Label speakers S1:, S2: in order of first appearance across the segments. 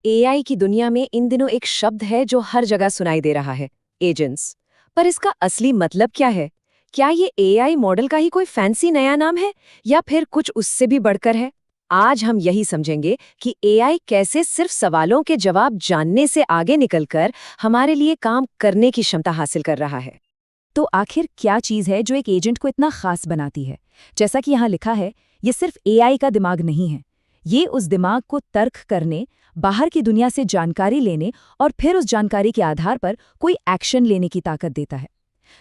S1: AI की दुनिया में इन दिनों एक शब्द है जो हर जगह सुनाई दे रहा है, एजेंट्स। पर इसका असली मतलब क्या है? क्या ये एआई मॉडल का ही कोई फैंसी नया नाम है या फिर कुछ उससे भी बढ़कर है? आज हम यही समझेंगे कि एआई कैसे सिर्फ सवालों के जवाब जानने से आगे निकलकर हमारे लिए काम करने की क्षमता हासिल कर रहा है।
S2: तो आखिर क्या चीज़ है जो एक एजेंट को इतना खास बनाती है? जैसा कि यहाँ लिखा है, ये सिर्फ एआई का दिमाग नहीं है। ये उस दिमाग को तर्क करने, बाहर की दुनिया से जानकारी लेने और फिर उस जानकारी के आधार पर कोई एक्शन लेने की ताकत देता है।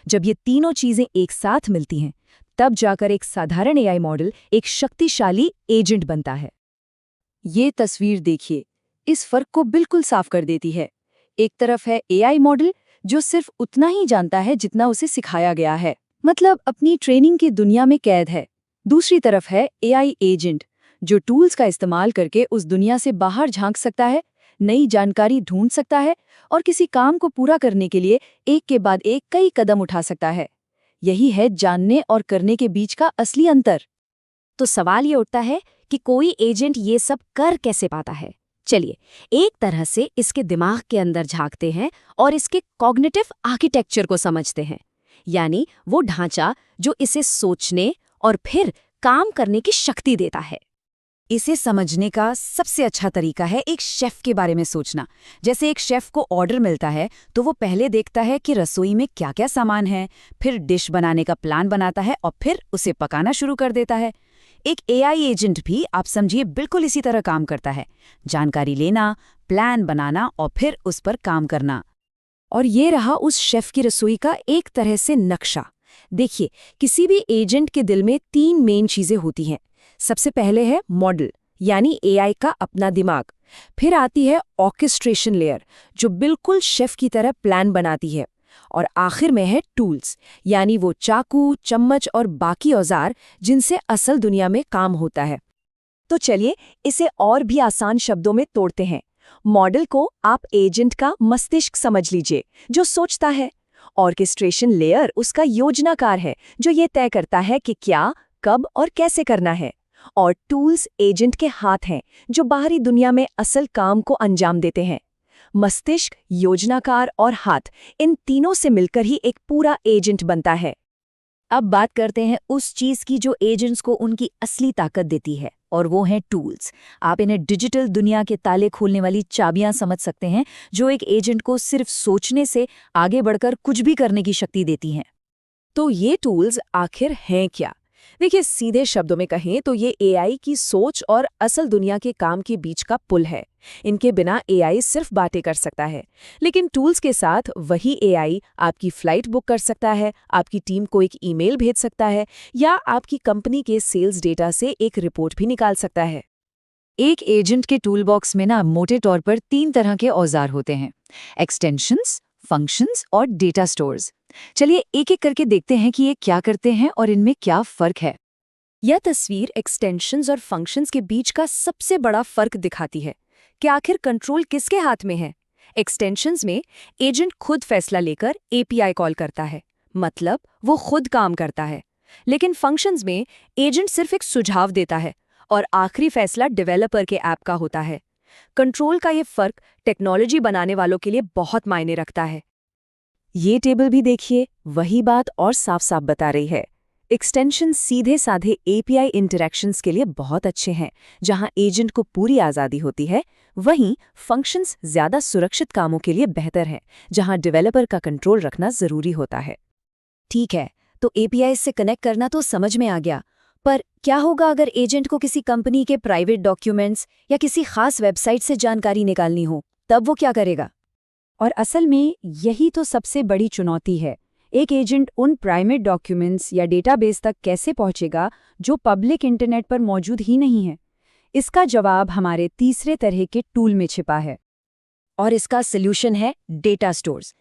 S2: जब ये तीनों चीज़ें एक साथ मिलती हैं, तब जाकर एक साधारण एआई मॉडल एक शक्तिशाली एजेंट बनता है।
S1: ये तस्वीर देखिए, इस फर्क को बिल्कुल साफ कर देती है। एक तरफ है एआई मॉडल जो सिर्फ उतना ही जानता है जितना उसे सिखाया गया है, मतलब अपनी ट्रेनिंग की दुनिया में कैद है। दूसरी तरफ है एआई एजेंट जो टूल्स का इस्तेमाल करके उस दुनिया से बाहर झांक सकता है, नई जानकारी ढूंढ सकता है और किसी काम को पूरा करने के लिए एक के बाद एक कई कदम उठा सकता है। यही है जानने और करने के बीच का असली अंतर।
S2: तो सवाल ये उठता है कि कोई एजेंट ये सब कर कैसे पाता है? चलिए, एक तरह से इसके दिमाग के अंदर झांकते हैं और इसके कॉग्निटिव आर्किटेक्चर को समझते हैं, यानी वो ढांचा जो इसे सोचने और फिर काम करने की शक्ति देता है। इसे समझने का सबसे अच्छा तरीका है एक शेफ के बारे में सोचना। जैसे एक शेफ को ऑर्डर मिलता है तो वो पहले देखता है कि रसोई में क्या क्या सामान है, फिर डिश बनाने का प्लान बनाता है और फिर उसे पकाना शुरू कर देता है। एक एआई एजेंट भी आप समझिए बिल्कुल इसी तरह काम करता है, जानकारी लेना, प्लान बनाना और फिर उस पर काम करना। और ये रहा उस शेफ की रसोई का एक तरह से नक्शा। देखिए, किसी भी एजेंट के दिल में तीन मेन चीजें होती हैं। सबसे पहले है मॉडल, यानी एआई का अपना दिमाग। फिर आती है ऑर्केस्ट्रेशन लेयर जो बिल्कुल शेफ की तरह प्लान बनाती है। और आखिर में है टूल्स, यानी वो चाकू, चम्मच और बाकी औजार जिनसे असल दुनिया में काम होता है। तो चलिए इसे और भी आसान शब्दों में तोड़ते हैं। मॉडल को आप एजेंट का मस्तिष्क समझ लीजिए जो सोचता है। ऑर्केस्ट्रेशन लेयर उसका योजनाकार है जो ये तय करता है कि क्या, कब और कैसे करना है। और टूल्स एजेंट के हाथ हैं जो बाहरी दुनिया में असल काम को अंजाम देते हैं। मस्तिष्क, योजनाकार और हाथ, इन तीनों से मिलकर ही एक पूरा एजेंट बनता है। अब बात करते हैं उस चीज़ की जो एजेंट्स को उनकी असली ताकत देती है, और वो हैं टूल्स। आप इन्हें डिजिटल दुनिया के ताले खोलने वाली चाबियां समझ सकते हैं जो एक एजेंट को सिर्फ सोचने से आगे बढ़कर कुछ भी करने की शक्ति देती हैं।
S1: तो ये टूल्स आखिर हैं क्या? देखिए, सीधे शब्दों में कहें तो ये एआई की सोच और असल दुनिया के काम के बीच का पुल है। इनके बिना एआई सिर्फ बातें कर सकता है, लेकिन टूल्स के साथ वही एआई आपकी फ्लाइट बुक कर सकता है, आपकी टीम को एक ईमेल भेज सकता है या आपकी कंपनी के सेल्स डेटा से एक रिपोर्ट भी निकाल सकता है।
S2: एक एजेंट के टूल बॉक्स में मोटे तौर पर तीन तरह के औजार होते हैं: एक्सटेंशंस, फंक्शंस और डेटा स्टोर्स। चलिए एक एक करके देखते हैं कि ये क्या करते हैं और इनमें क्या फर्क है।
S1: यह तस्वीर एक्सटेंशंस और फंक्शंस के बीच का सबसे बड़ा फर्क दिखाती है कि आखिर कंट्रोल किसके हाथ में है। एक्सटेंशंस में एजेंट खुद फैसला लेकर एपीआई कॉल करता है, मतलब वो खुद काम करता है। लेकिन फंक्शंस में एजेंट सिर्फ एक सुझाव देता है और आखिरी फैसला डेवलपर के ऐप का होता है। कंट्रोल का ये फर्क टेक्नोलॉजी बनाने वालों के लिए बहुत मायने रखता है। ये टेबल भी देखिए, वही बात और साफ साफ बता रही है। एक्सटेंशन सीधे साधे एपीआई इंटरैक्शंस के लिए बहुत अच्छे हैं, जहां एजेंट को पूरी आज़ादी होती है। वहीं फंक्शंस ज़्यादा सुरक्षित कामों के लिए बेहतर हैं, जहां डेवलपर का कंट्रोल रखना ज़रूरी होता है।
S2: ठीक है, तो एपीआई से कनेक्ट करना तो समझ में आ गया, पर क्या होगा अगर एजेंट को किसी कंपनी के प्राइवेट डॉक्यूमेंट्स या किसी खास वेबसाइट से जानकारी निकालनी हो, तब वो क्या करेगा?
S3: और असल में यही तो सबसे बड़ी चुनौती है। एक एजेंट उन प्राइवेट डॉक्यूमेंट्स या डेटाबेस तक कैसे पहुंचेगा जो पब्लिक इंटरनेट पर मौजूद ही नहीं है? इसका जवाब हमारे तीसरे तरह के टूल में छिपा है।
S1: और इसका सॉल्यूशन है डेटा स्टोर्स।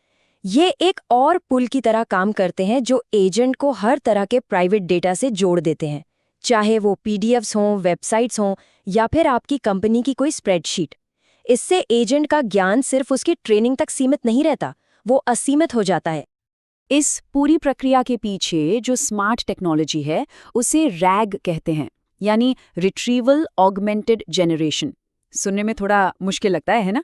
S1: ये एक और पुल की तरह काम करते हैं जो एजेंट को हर तरह के प्राइवेट डेटा से जोड़ देते हैं, चाहे वो पीडीएफ्स हों, वेबसाइट्स हों या फिर आपकी कंपनी की कोई स्प्रेडशीट। इससे एजेंट का ज्ञान सिर्फ उसकी ट्रेनिंग तक सीमित नहीं रहता, वो असीमित हो जाता है।
S2: इस पूरी प्रक्रिया के पीछे जो स्मार्ट टेक्नोलॉजी है उसे रैग कहते हैं, यानी रिट्रीवल ऑगमेंटेड जनरेशन।
S3: सुनने में थोड़ा मुश्किल लगता है ना?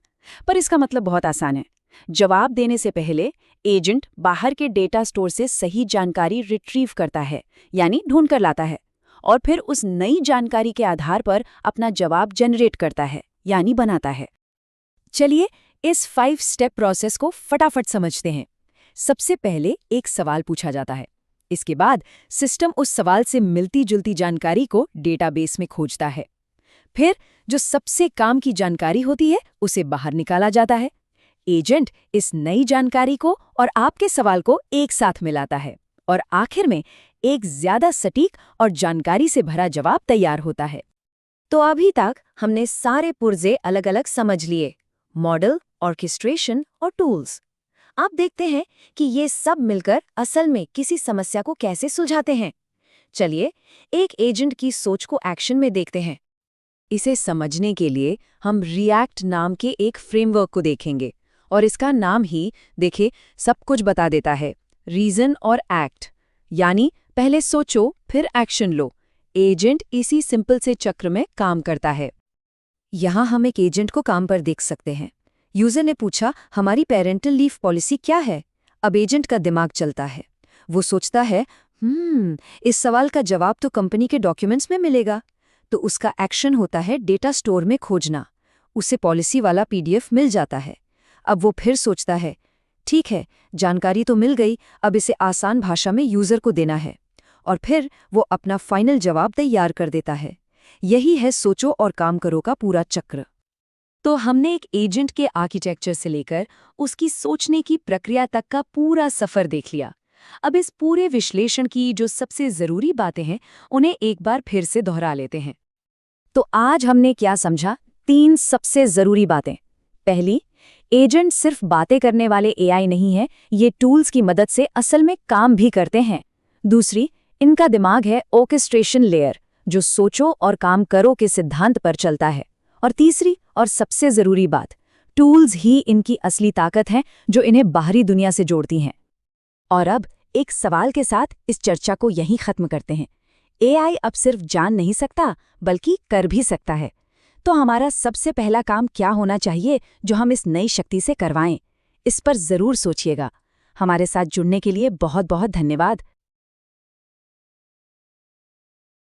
S3: पर इसका मतलब बहुत आसान है। जवाब देने से पहले एजेंट बाहर के डेटा स्टोर से सही जानकारी रिट्रीव करता है, यानी ढूंढ कर लाता है, और फिर उस नई जानकारी के आधार पर अपना जवाब जनरेट करता है, यानी बनाता है।
S1: चलिए इस 5 स्टेप प्रोसेस को फटाफट समझते हैं। सबसे पहले एक सवाल पूछा जाता है। इसके बाद सिस्टम उस सवाल से मिलती जुलती जानकारी को डेटाबेस में खोजता है। फिर जो सबसे काम की जानकारी होती है उसे बाहर निकाला जाता है। एजेंट इस नई जानकारी को और आपके सवाल को एक साथ मिलाता है और आखिर में एक ज्यादा सटीक और जानकारी से भरा जवाब तैयार होता है।
S2: तो अभी तक हमने सारे पुर्जे अलग अलग समझ लिए, मॉडल, ऑर्केस्ट्रेशन और टूल्स। आप देखते हैं कि ये सब मिलकर असल में किसी समस्या को कैसे सुलझाते हैं। चलिए एक एजेंट की सोच को एक्शन में देखते हैं।
S3: इसे समझने के लिए हम रिएक्ट नाम के एक फ्रेमवर्क को देखेंगे, और इसका नाम ही देखिए सब कुछ बता देता है, रीजन और एक्ट, यानी पहले सोचो फिर एक्शन लो। एजेंट इसी सिंपल से चक्र में काम करता है।
S1: यहाँ हम एक एजेंट को काम पर देख सकते हैं। यूजर ने पूछा हमारी पेरेंटल लीव पॉलिसी क्या है। अब एजेंट का दिमाग चलता है। वो सोचता है इस सवाल का जवाब तो कंपनी के डॉक्यूमेंट्स में मिलेगा। तो उसका एक्शन होता है डेटा स्टोर में खोजना। उसे पॉलिसी वाला PDF मिल जाता है। अब वो फिर सोचता है ठीक है, जानकारी तो मिल गई, अब इसे आसान भाषा में यूजर को देना है, और फिर वो अपना फाइनल जवाब तैयार कर देता है। यही है सोचो और काम करो का पूरा चक्र।
S2: तो हमने एक एजेंट के आर्किटेक्चर से लेकर उसकी सोचने की प्रक्रिया तक का पूरा सफर देख लिया। अब इस पूरे विश्लेषण की जो सबसे जरूरी बातें हैं उन्हें एक बार फिर से दोहरा लेते हैं।
S1: तो आज हमने क्या समझा? 3 सबसे जरूरी बातें। पहली, एजेंट सिर्फ बातें करने वाले AI नहीं है, ये टूल्स की मदद से असल में काम भी करते हैं। दूसरी, इनका दिमाग है ऑर्केस्ट्रेशन लेयर, जो सोचो और काम करो के सिद्धांत पर चलता है। और तीसरी और सबसे जरूरी बात, टूल्स ही इनकी असली ताकत हैं जो इन्हें बाहरी दुनिया से जोड़ती हैं। और अब एक सवाल के साथ इस चर्चा को यहीं खत्म करते हैं। AI अब सिर्फ जान नहीं सकता, बल्कि कर भी सकता है। तो हमारा सबसे पहला काम क्या होना चाहिए जो हम इस नई शक्ति से करवाएं? इस पर जरूर सोचिएगा। हमारे साथ जुड़ने के लिए बहुत बहुत धन्यवाद।